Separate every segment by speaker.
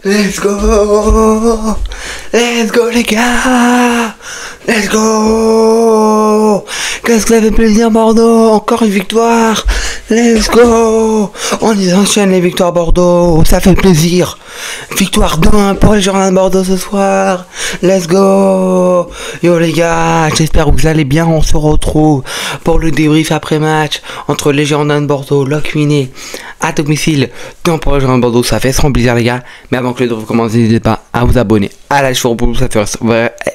Speaker 1: Let's go. Let's go les gars. Let's go. Qu'est-ce que ça fait plaisir Bordeaux. Encore une victoire. Let's go. On y enchaîne les victoires Bordeaux. Ça fait plaisir. Victoire 2-1 pour les Girondins de Bordeaux ce soir. Let's go. Yo les gars, j'espère que vous allez bien. On se retrouve pour le débrief après match entre les Girondins de Bordeaux, Locminé à domicile. Tant pour les Girondins de Bordeaux, ça fait trop plaisir les gars. Mais avant que le débrief commence, n'hésitez pas à vous abonner à la chaîne pour vous, ça fait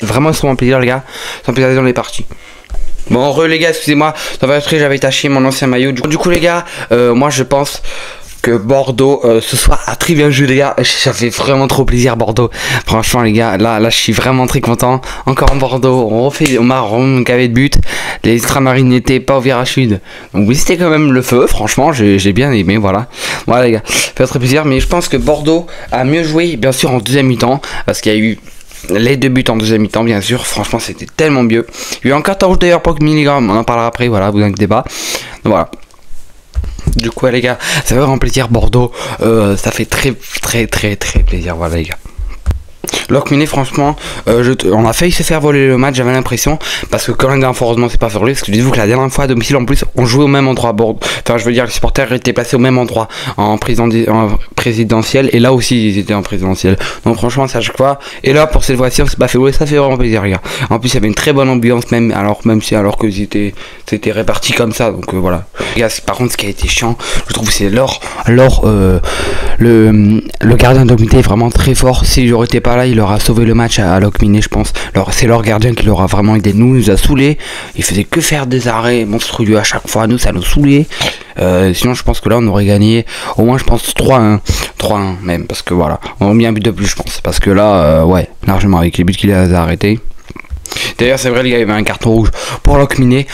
Speaker 1: vraiment extrêmement plaisir les gars. Ça me plaisir dans les parties. Bon les gars, excusez-moi, ça va être très, j'avais taché mon ancien maillot. Du coup les gars, moi je pense que Bordeaux ce soir a très bien joué les gars. Ça fait vraiment trop plaisir Bordeaux. Franchement les gars, là je suis vraiment très content. Encore en Bordeaux, on m'a gavé de but. Les extramarines n'étaient pas au virage sud. Donc oui, c'était quand même le feu. Franchement j'ai bien aimé, voilà. Voilà les gars, ça fait très plaisir. Mais je pense que Bordeaux a mieux joué bien sûr en deuxième mi-temps, parce qu'il y a eu les deux buts en deuxième mi-temps bien sûr. Franchement c'était tellement mieux. Il y a eu un carton rouge d'ailleurs pour Milligram, on en parlera après, voilà, vous inquiétez pas. Donc, voilà. Du coup les gars, ça fait vraiment plaisir Bordeaux, ça fait très plaisir, voilà les gars. Locminé franchement, on a failli se faire voler le match, j'avais l'impression, parce que quand la dernière fois heureusement c'est pas volé, parce que dites-vous que la dernière fois à domicile en plus on jouait au même endroit à Bordeaux, enfin je veux dire les supporters étaient placés au même endroit en présidentiel, et là aussi ils étaient en présidentiel, donc franchement c'est à chaque fois, et là pour cette fois-ci on s'est pas fait voler, ça fait vraiment plaisir les gars. En plus il y avait une très bonne ambiance même alors que c'était réparti comme ça, donc voilà. Les gars, par contre ce qui a été chiant, je trouve, c'est le gardien de Locminé est vraiment très fort. S'il aurait été pas là, il aura sauvé le match à Locminé, je pense. Alors c'est leur gardien qui l'aura vraiment aidé. Nous, il nous a saoulé. Il faisait que faire des arrêts monstrueux à chaque fois. Nous, ça nous saoulait. Sinon, je pense que là, on aurait gagné au moins, je pense, 3-1. 3-1 même, parce que voilà, on a mis un but de plus, je pense. Parce que là, ouais, largement, avec les buts qu'il a arrêtés. D'ailleurs c'est vrai les gars, il y avait un carton rouge pour Locminé,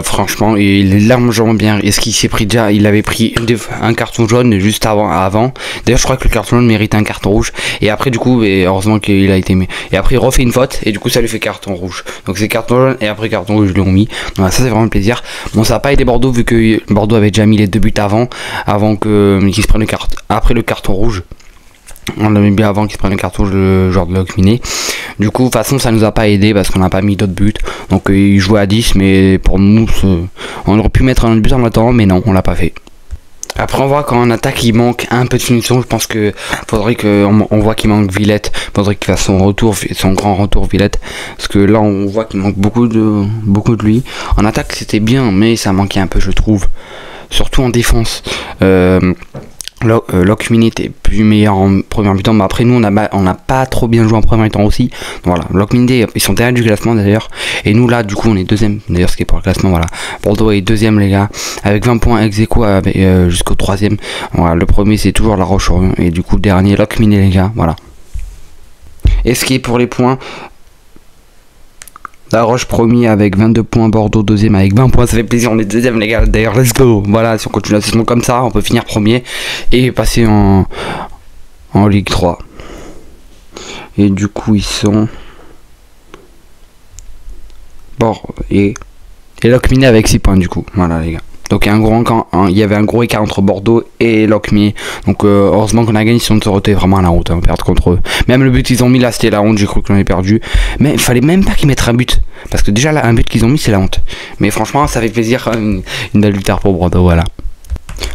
Speaker 1: franchement il est largement bien. Est-ce qu'il s'est pris déjà, il avait pris un carton jaune juste avant. D'ailleurs je crois que le carton jaune mérite un carton rouge, et après du coup, et heureusement qu'il a été mis, et après il refait une faute et du coup ça lui fait carton rouge. Donc c'est carton jaune et après carton rouge, ils l'ont mis. Donc ça c'est vraiment plaisir. Bon, ça n'a pas aidé Bordeaux vu que Bordeaux avait déjà mis les deux buts avant qu'il se prenne après le carton rouge. On l'a mis bien avant qu'il se prenne le carton rouge, le joueur de Locminé. Du coup, de toute façon, ça nous a pas aidé parce qu'on n'a pas mis d'autres buts. Donc, il jouait à 10, mais pour nous, on aurait pu mettre un but en attendant, mais non, on l'a pas fait. Après, on voit qu'en attaque, il manque un peu de finition. Je pense que faudrait qu'on voit qu'il manque Villette. Faudrait qu'il fasse son grand retour Villette. Parce que là, on voit qu'il manque beaucoup de lui. En attaque, c'était bien, mais ça manquait un peu, je trouve. Surtout en défense. Locminé était plus meilleur en première mi-temps, mais après nous on n'a pas trop bien joué en première mi-temps aussi. Voilà, Locminé ils sont derrière du classement d'ailleurs, et nous là du coup on est deuxième d'ailleurs, ce qui est pour le classement. Voilà, Bordeaux est deuxième les gars, avec 20 points ex aequo jusqu'au troisième. Voilà, le premier c'est toujours La Roche-sur-Yon, et du coup le dernier Locminé les gars, voilà. Et ce qui est pour les points, La Roche premier avec 22 points, Bordeaux deuxième avec 20 points, ça fait plaisir, on est deuxième les gars, d'ailleurs let's go. Voilà, si on continue la saison comme ça, on peut finir premier et passer en Ligue 3. Et du coup ils sont bon, et Locminé avec 6 points du coup, voilà les gars. Donc il y avait un gros écart entre Bordeaux et Locminé. Donc heureusement qu'on a gagné, sinon on aurait été vraiment à la honte, hein, perdre contre eux. Même le but qu'ils ont mis là, c'était la honte, j'ai cru qu'on avait perdu. Mais il fallait même pas qu'ils mettent un but. Parce que déjà là, un but qu'ils ont mis, c'est la honte. Mais franchement, ça fait plaisir, une belle victoire pour Bordeaux, voilà.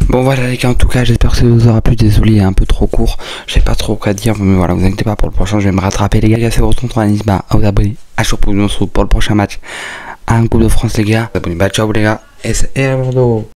Speaker 1: Bon voilà les gars, en tout cas j'espère que ça vous aura plu. Désolé, il est un peu trop court, je sais pas trop quoi dire, mais voilà, vous inquiétez pas, pour le prochain je vais me rattraper les gars. C'est votre tonton, n'hésitez pas à vous abonner à chaud pour le prochain match à Coupe de France les gars. Abonnez-vous, ciao les gars, et c'est Bordeaux.